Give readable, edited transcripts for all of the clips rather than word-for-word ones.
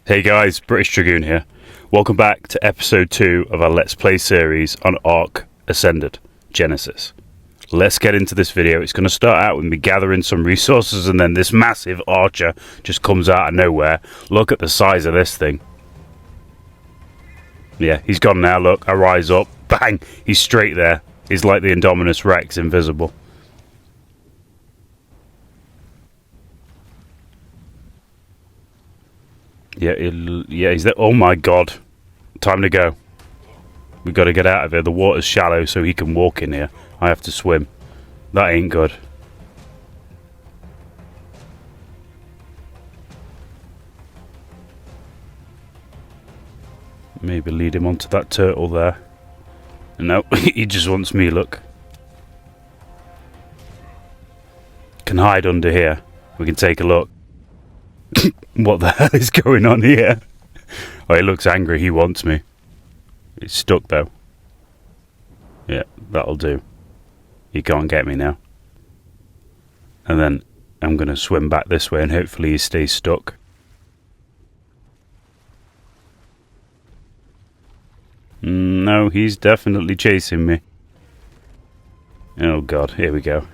Hey guys, British Dragoon here. Welcome back to episode 2 of our Let's Play series on Ark Ascended Genesis. Let's get into this video. It's going to start out with me gathering some resources and then this massive archer just comes out of nowhere. Look at the size of this thing. Yeah, he's gone now, look. I rise up. Bang! He's straight there. He's like the Indominus Rex, invisible. Yeah, he's there. Oh my god. Time to go. We've got to get out of here. The water's shallow so he can walk in here. I have to swim. That ain't good. Maybe lead him onto that turtle there. No, he just wants me, look. Can hide under here. We can take a look. What the hell is going on here? Oh, he looks angry. He wants me. He's stuck though. Yeah, that'll do. He can't get me now. And then I'm going to swim back this way and hopefully he stays stuck. No, he's definitely chasing me. Oh god, here we go.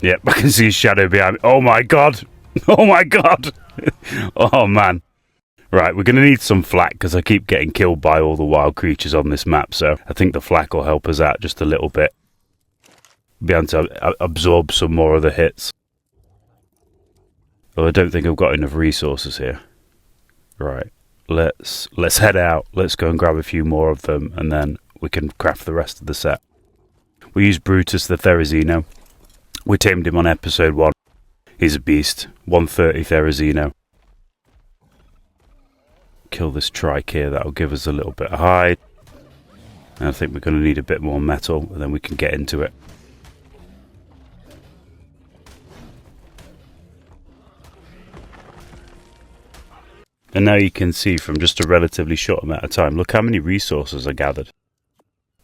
Yep, I can see his shadow behind me. Oh my god! Oh my god! Oh man. Right, we're going to need some flak because I keep getting killed by all the wild creatures on this map, so I think the flak will help us out just a little bit. Be able to absorb some more of the hits. Well, I don't think I've got enough resources here. Right, let's head out. Let's go and grab a few more of them and then we can craft the rest of the set. We use Brutus the Therizino. We tamed him on episode 1. He's a beast. 130 Therizino. Kill this trike here. That'll give us a little bit of hide. And I think we're going to need a bit more metal and then we can get into it. And now you can see from just a relatively short amount of time, look how many resources I gathered.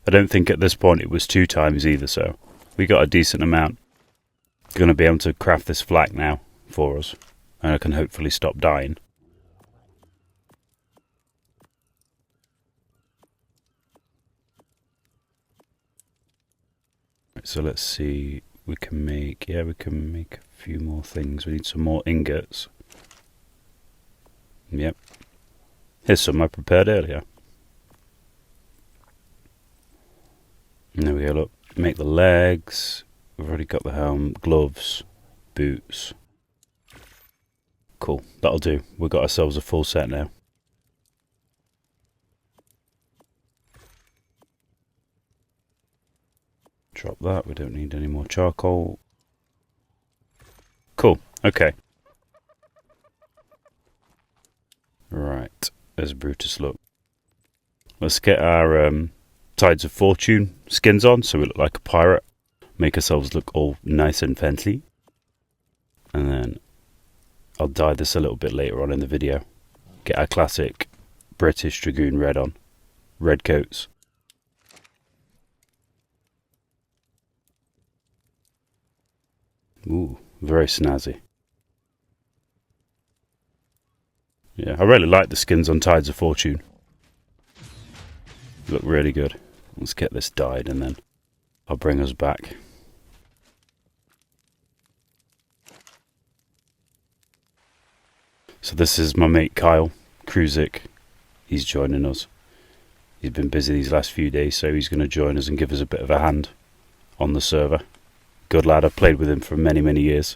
I don't think at this point it was 2 times either, so we got a decent amount. Going to be able to craft this flak now for us, and I can hopefully stop dying. Right, so let's see, we can make a few more things. We need some more ingots. Yep. Here's some I prepared earlier. And there we go, look. Make the legs. We've already got the helm, gloves, boots. Cool, that'll do. We've got ourselves a full set now. Drop that, we don't need any more charcoal. Cool, okay. Right, there's Brutus, look. Let's get our Tides of Fortune skins on so we look like a pirate. Make ourselves look all nice and fancy. And then I'll dye this a little bit later on in the video. Get our classic British Dragoon red on. Red coats. Ooh, very snazzy. Yeah, I really like the skins on Tides of Fortune. Look really good. Let's get this dyed and then I'll bring us back. So this is my mate Kyle Kruzik. He's joining us. He's been busy these last few days, so he's going to join us and give us a bit of a hand on the server. Good lad, I've played with him for many, many years.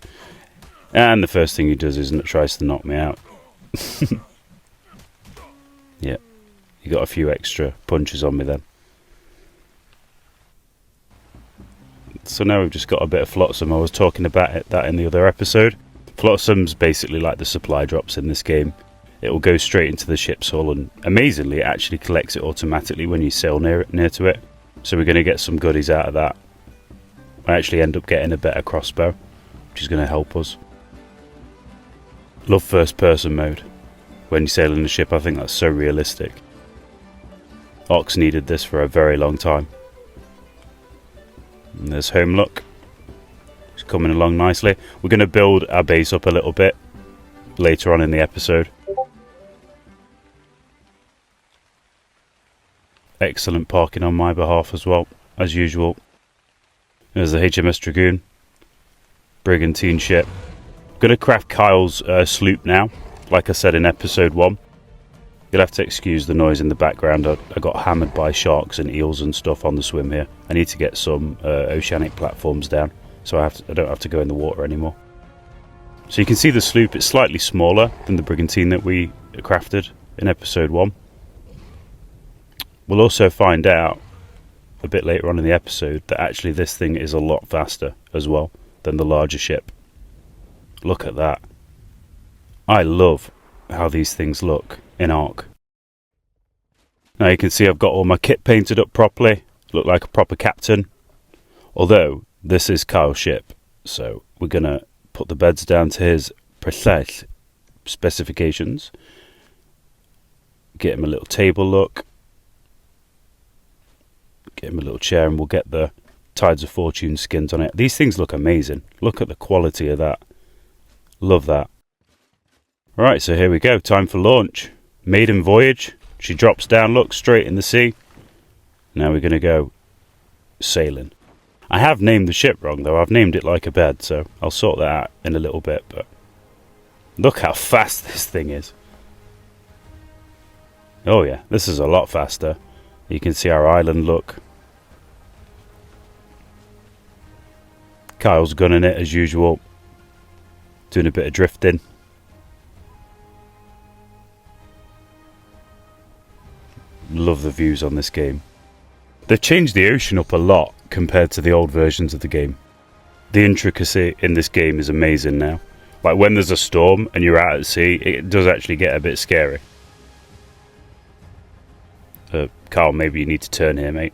And the first thing he does is tries to knock me out. Yeah, he got a few extra punches on me then. So now we've just got a bit of flotsam. I was talking about that in the other episode. Flotsam's basically like the supply drops in this game. It will go straight into the ship's hull and amazingly it actually collects it automatically when you sail near to it. So we're going to get some goodies out of that. I actually end up getting a better crossbow, which is going to help us. Love first person mode when you sail in the ship. I think that's so realistic. Ox needed this for a very long time. And there's home look. It's coming along nicely. We're going to build our base up a little bit later on in the episode. Excellent parking on my behalf as well, as usual. There's the HMS Dragoon. Brigantine ship. Going to craft Kyle's sloop now, like I said in episode 1. You'll have to excuse the noise in the background. I got hammered by sharks and eels and stuff on the swim here. I need to get some oceanic platforms down, so I don't have to go in the water anymore. So you can see the sloop, it's slightly smaller than the brigantine that we crafted in episode 1. We'll also find out a bit later on in the episode that actually this thing is a lot faster as well than the larger ship. Look at that. I love how these things look in Ark. Now you can see I've got all my kit painted up properly. Look like a proper captain. Although this is Kyle's ship, so we're going to put the beds down to his precise specifications. Get him a little table look. Get him a little chair, and we'll get the Tides of Fortune skins on it. These things look amazing. Look at the quality of that. Love that. Right, so here we go. Time for launch. Maiden voyage. She drops down, look, straight in the sea. Now we're going to go sailing. I have named the ship wrong, though. I've named it like a bed, so I'll sort that out in a little bit. But look how fast this thing is. Oh, yeah, this is a lot faster. You can see our island look. Kyle's gunning it as usual. Doing a bit of drifting. Love the views on this game. They've changed the ocean up a lot compared to the old versions of the game. The intricacy in this game is amazing now. Like when there's a storm and you're out at sea, it does actually get a bit scary. Kyle, maybe you need to turn here, mate.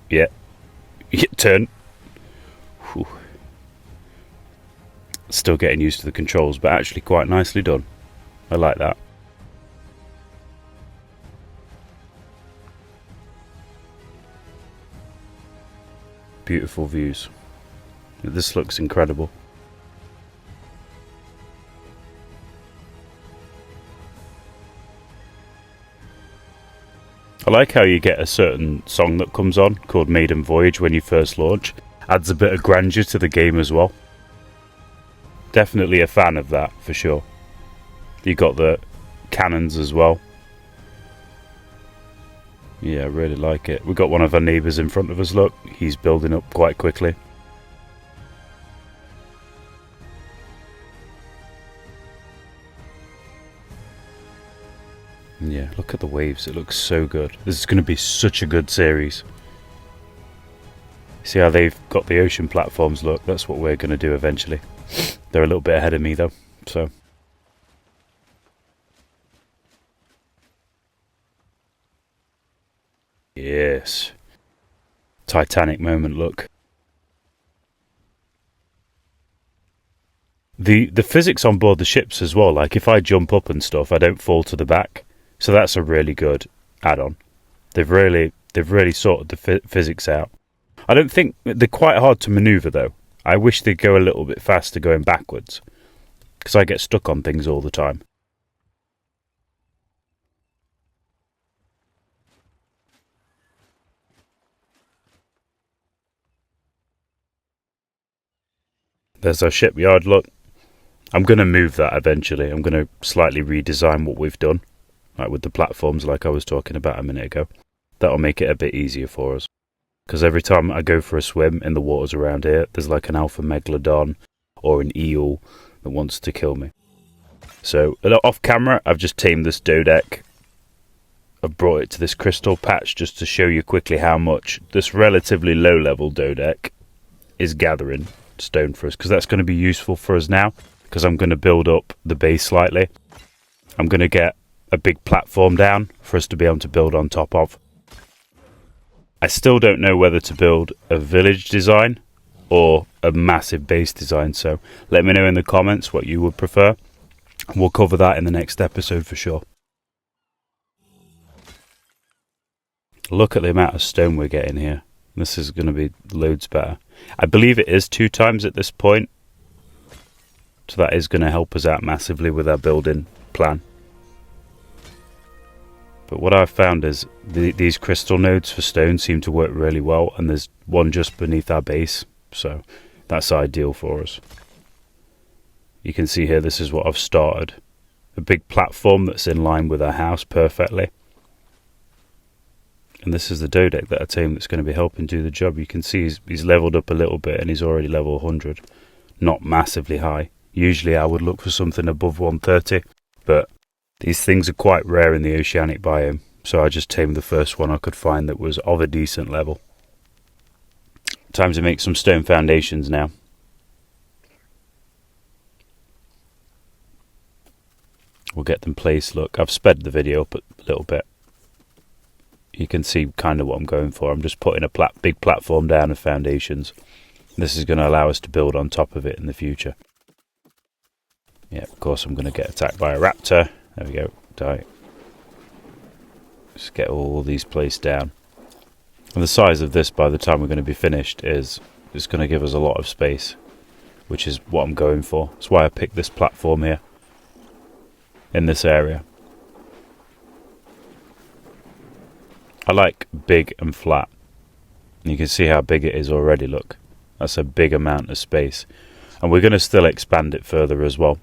Yeah. Turn. Whew. Still getting used to the controls, but actually quite nicely done. I like that. Beautiful views. This looks incredible. I like how you get a certain song that comes on called Maiden Voyage when you first launch. Adds a bit of grandeur to the game as well. Definitely a fan of that for sure. You got the cannons as well. Yeah, I really like it. We've got one of our neighbours in front of us, look. He's building up quite quickly. Yeah, look at the waves. It looks so good. This is going to be such a good series. See how they've got the ocean platforms, look. That's what we're going to do eventually. They're a little bit ahead of me though, so. Yes. Titanic moment, look. The physics on board the ships as well, like if I jump up and stuff, I don't fall to the back. So that's a really good add-on. They've really sorted the physics out. I don't think they're quite hard to maneuver though. I wish they'd go a little bit faster going backwards, because I get stuck on things all the time. There's our shipyard, look. I'm going to move that eventually. I'm going to slightly redesign what we've done, like with the platforms like I was talking about a minute ago. That'll make it a bit easier for us. Because every time I go for a swim in the waters around here, there's like an alpha megalodon or an eel that wants to kill me. So, off camera, I've just tamed this Dodek. I've brought it to this crystal patch just to show you quickly how much this relatively low-level Dodek is gathering stone for us. Because that's going to be useful for us now. Because I'm going to build up the base slightly. I'm going to get a big platform down for us to be able to build on top of. I still don't know whether to build a village design or a massive base design, so let me know in the comments what you would prefer. We'll cover that in the next episode for sure. Look at the amount of stone we're getting here. This is going to be loads better. I believe it is 2 times at this point. So that is going to help us out massively with our building plan. But what I've found is these crystal nodes for stone seem to work really well. And there's one just beneath our base. So that's ideal for us. You can see here, this is what I've started. A big platform that's in line with our house perfectly. And this is the Dodek that I tamed that's going to be helping do the job. You can see he's leveled up a little bit and he's already level 100. Not massively high. Usually I would look for something above 130, but these things are quite rare in the oceanic biome, so I just tamed the first one I could find that was of a decent level. Time to make some stone foundations now. We'll get them placed. Look, I've sped the video up a little bit. You can see kind of what I'm going for. I'm just putting a big platform down of foundations. This is going to allow us to build on top of it in the future. Yeah, of course I'm going to get attacked by a raptor. There we go. Die. Just get all these placed down. And the size of this by the time we're going to be finished is going to give us a lot of space, which is what I'm going for. That's why I picked this platform here in this area. I like big and flat. And you can see how big it is already, look. That's a big amount of space. And we're going to still expand it further as well.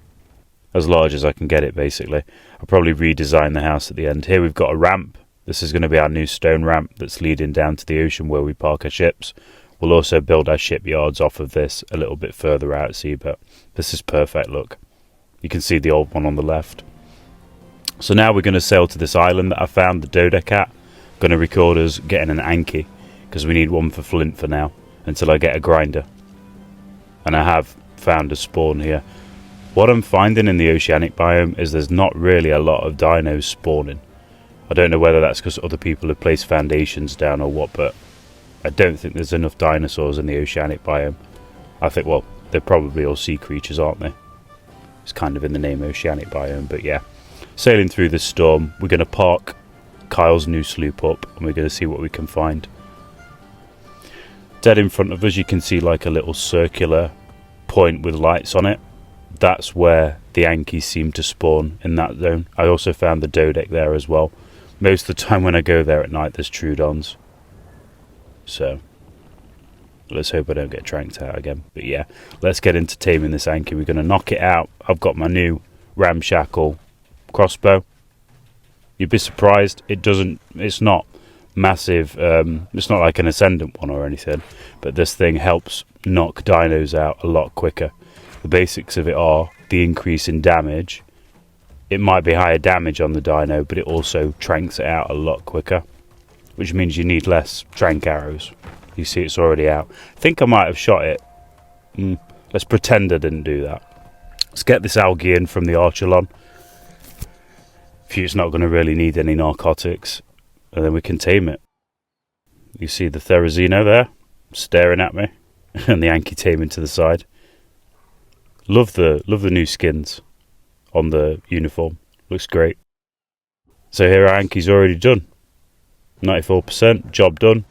As large as I can get it, basically. I'll probably redesign the house at the end. Here we've got a ramp. This is going to be our new stone ramp that's leading down to the ocean where we park our ships. We'll also build our shipyards off of this a little bit further out at sea, but this is perfect, look. You can see the old one on the left. So now we're going to sail to this island that I found, the Dodek at. Going to record us getting an Anky, because we need one for flint for now, until I get a grinder. And I have found a spawn here. What I'm finding in the oceanic biome is there's not really a lot of dinos spawning. I don't know whether that's because other people have placed foundations down or what, but I don't think there's enough dinosaurs in the oceanic biome. I think, well, they're probably all sea creatures, aren't they? It's kind of in the name oceanic biome, but yeah. Sailing through this storm, we're going to park Kyle's new sloop up and we're going to see what we can find. Dead in front of us you can see like a little circular point with lights on it. That's where the Anky seem to spawn, in that zone. I also found the Dodek there as well. Most of the time when I go there at night there's Troodons. So let's hope I don't get tranked out again. But yeah, let's get into taming this Anky. We're going to knock it out. I've got my new ramshackle crossbow. You'd be surprised, it's not massive, it's not like an ascendant one or anything, but this thing helps knock dinos out a lot quicker. The basics of it are the increase in damage. It might be higher damage on the dino, but it also tranks it out a lot quicker, which means you need less trank arrows. You see it's already out. I think I might have shot it. Let's pretend I didn't do that. Let's get this algae in from the Archelon. It's not going to really need any narcotics, and then we can tame it. You see the Therizino there staring at me, and the Anky taming to the side. Love the new skins on the uniform. Looks great. So here our Anky's already done. 94%, job done.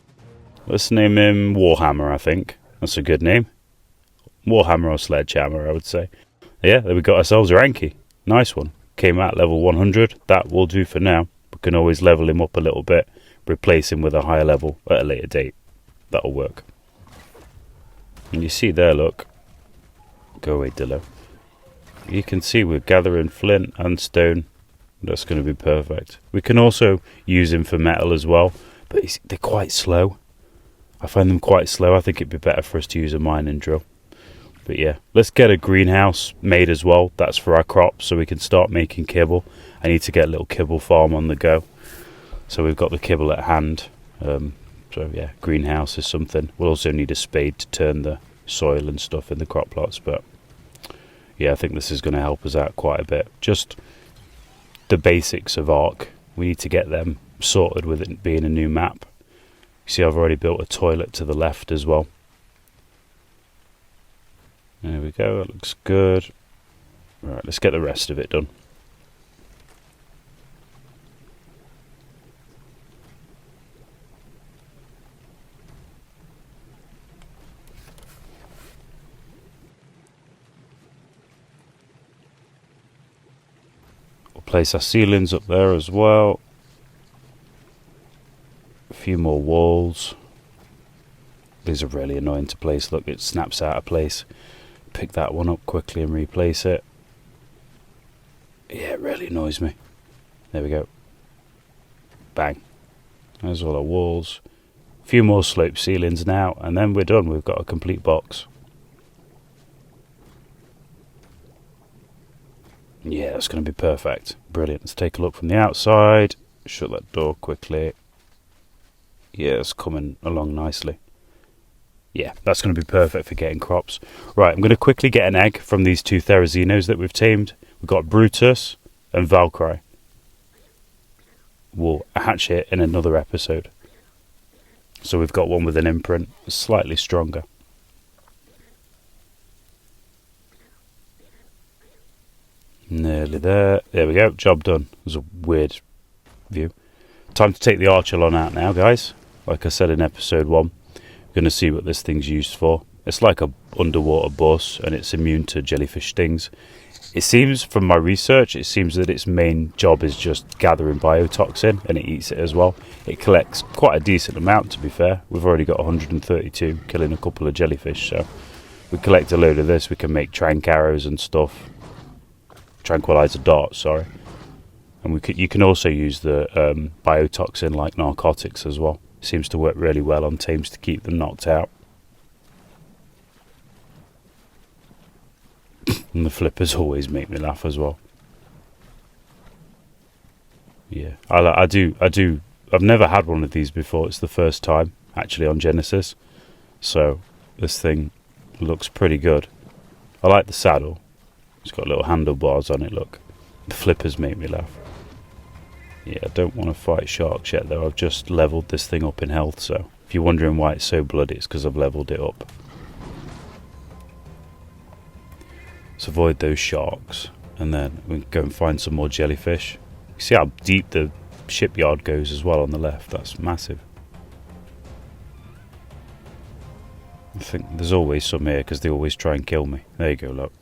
Let's name him Warhammer, I think. That's a good name. Warhammer or Sledgehammer, I would say. Yeah, there we got ourselves our Anky. Nice one. Came out level 100. That will do for now. We can always level him up a little bit, replace him with a higher level at a later date. That'll work. And you see there, look. Go away, Dillo. You can see we're gathering flint and stone. That's going to be perfect. We can also use him for metal as well, but they're quite slow. I find them quite slow. I think it'd be better for us to use a mining drill. But yeah, let's get a greenhouse made as well. That's for our crops, so we can start making kibble. I need to get a little kibble farm on the go. So we've got the kibble at hand. So yeah, greenhouse is something. We'll also need a spade to turn the soil and stuff in the crop plots. But yeah, I think this is going to help us out quite a bit. Just the basics of Ark. We need to get them sorted with it being a new map. You see I've already built a toilet to the left as well. There we go, that looks good. Right, let's get the rest of it done. Place our ceilings up there as well. A few more walls. These are really annoying to place. Look, it snaps out of place. Pick that one up quickly and replace it. Yeah, it really annoys me. There we go. Bang. There's all our walls. A few more slope ceilings now, and then we're done. We've got a complete box. Yeah, that's going to be perfect. Brilliant. Let's take a look from the outside. Shut that door quickly. Yeah, it's coming along nicely. Yeah, that's going to be perfect for getting crops. Right, I'm going to quickly get an egg from these two Therazinos that we've tamed. We've got Brutus and Valkyrie. We'll hatch it in another episode. So we've got one with an imprint, slightly stronger. Nearly there. There we go, job done. It was a weird view. Time to take the Archelon out now, guys. Like I said in episode 1, we're going to see what this thing's used for. It's like a underwater boss, and it's immune to jellyfish stings. It seems, from my research, it seems that its main job is just gathering biotoxin, and it eats it as well. It collects quite a decent amount, to be fair. We've already got 132, killing a couple of jellyfish, so we collect a load of this. We can make trank arrows and stuff. Tranquilizer darts, sorry. And you can also use the biotoxin like narcotics as well. Seems to work really well on tames to keep them knocked out. And the flippers always make me laugh as well. Yeah, I do. I've never had one of these before. It's the first time actually on Genesis. So this thing looks pretty good. I like the saddle. It's got little handlebars on it, look. The flippers make me laugh. Yeah, I don't want to fight sharks yet though. I've just leveled this thing up in health, so if you're wondering why it's so bloody, it's because I've leveled it up. Let's avoid those sharks, and then we can go and find some more jellyfish. You see how deep the shipyard goes as well on the left? That's massive. I think there's always some here because they always try and kill me. There you go, look.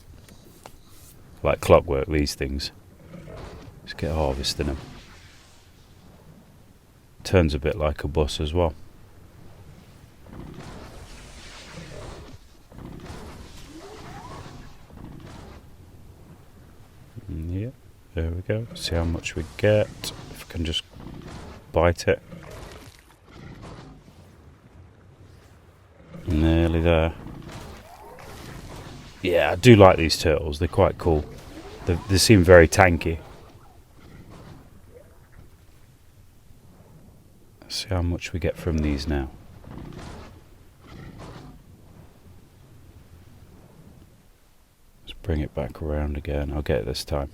Like clockwork, these things. Let's get harvesting them. Turns a bit like a bus as well. Yeah, there we go. See how much we get. If I can just bite it. Nearly there. Yeah, I do like these turtles. They're quite cool. They seem very tanky. Let's see how much we get from these now. Let's bring it back around again. I'll get it this time.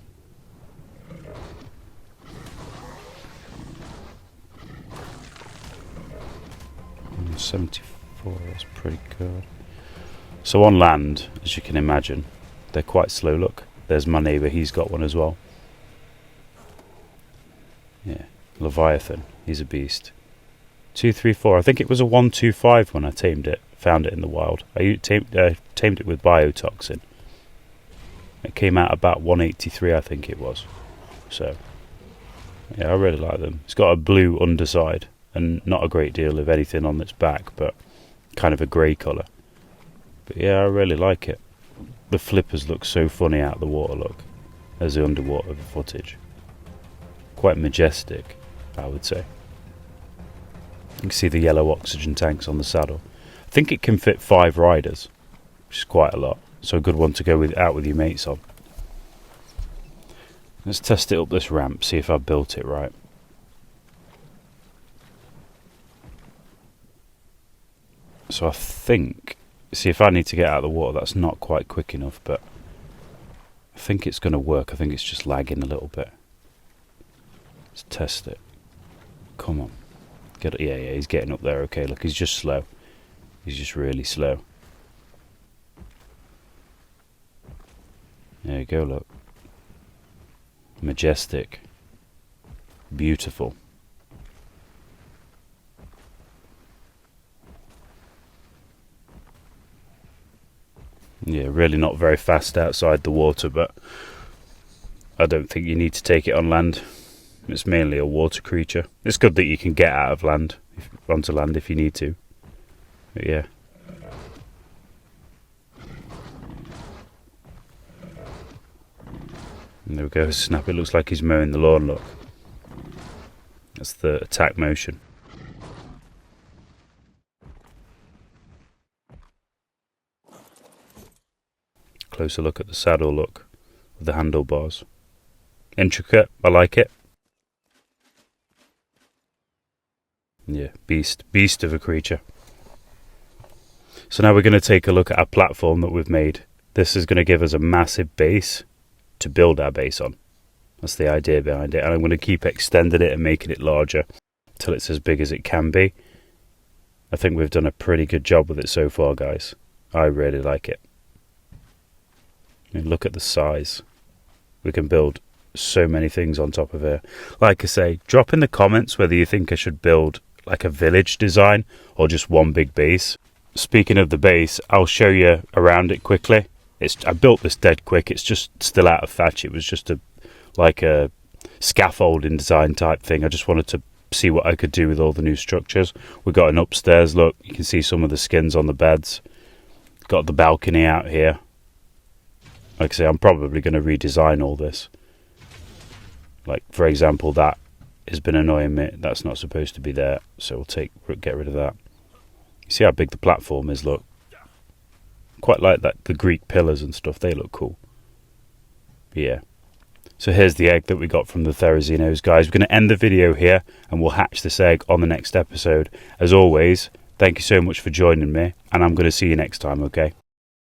And 74, that's pretty good. So on land, as you can imagine, they're quite slow. Look, there's my neighbour, he's got one as well. Yeah, Leviathan, he's a beast. 2, 3, 4. I think it was a 125 when I tamed it. Found it in the wild. I tamed it with biotoxin. It came out about 183, I think it was. So, yeah, I really like them. It's got a blue underside and not a great deal of anything on its back, but kind of a grey colour. But yeah, I really like it. The flippers look so funny out of the water, look. There's the underwater footage. Quite majestic, I would say. You can see the yellow oxygen tanks on the saddle. I think it can fit 5 riders, which is quite a lot. So a good one to go out with your mates on. Let's test it up this ramp, see if I built it right. So I think, see if I need to get out of the water, that's not quite quick enough, but I think it's going to work. I think it's just lagging a little bit. Let's test it. Come on. Yeah, he's getting up there. Okay, look, he's just slow. He's just really slow. There you go, look. Majestic. Beautiful. Yeah, really not very fast outside the water, but I don't think you need to take it on land. It's mainly a water creature. It's good that you can get out of land, onto land if you need to. But yeah. And there we go, Snap. It looks like he's mowing the lawn, look. That's the attack motion. Closer look at the saddle, look, with the handlebars. Intricate, I like it. Yeah, beast of a creature. So now we're going to take a look at our platform that we've made. This is going to give us a massive base to build our base on. That's the idea behind it. And I'm going to keep extending it and making it larger till it's as big as it can be. I think we've done a pretty good job with it so far, guys. I really like it. And look at the size. We can build so many things on top of here. Like I say, drop in the comments whether you think I should build like a village design or just one big base. Speaking of the base, I'll show you around it quickly. I built this dead quick. It's just still out of thatch. It was just a scaffolding design type thing. I just wanted to see what I could do with all the new structures. We've got an upstairs look. You can see some of the skins on the beds. Got the balcony out here. Like I say, I'm probably going to redesign all this. Like, for example, that has been annoying me. That's not supposed to be there, so we'll get rid of that. You see how big the platform is, look. Quite like that, the Greek pillars and stuff, they look cool. But yeah. So here's the egg that we got from the Therazinos, guys. We're going to end the video here, and we'll hatch this egg on the next episode. As always, thank you so much for joining me, and I'm going to see you next time, okay?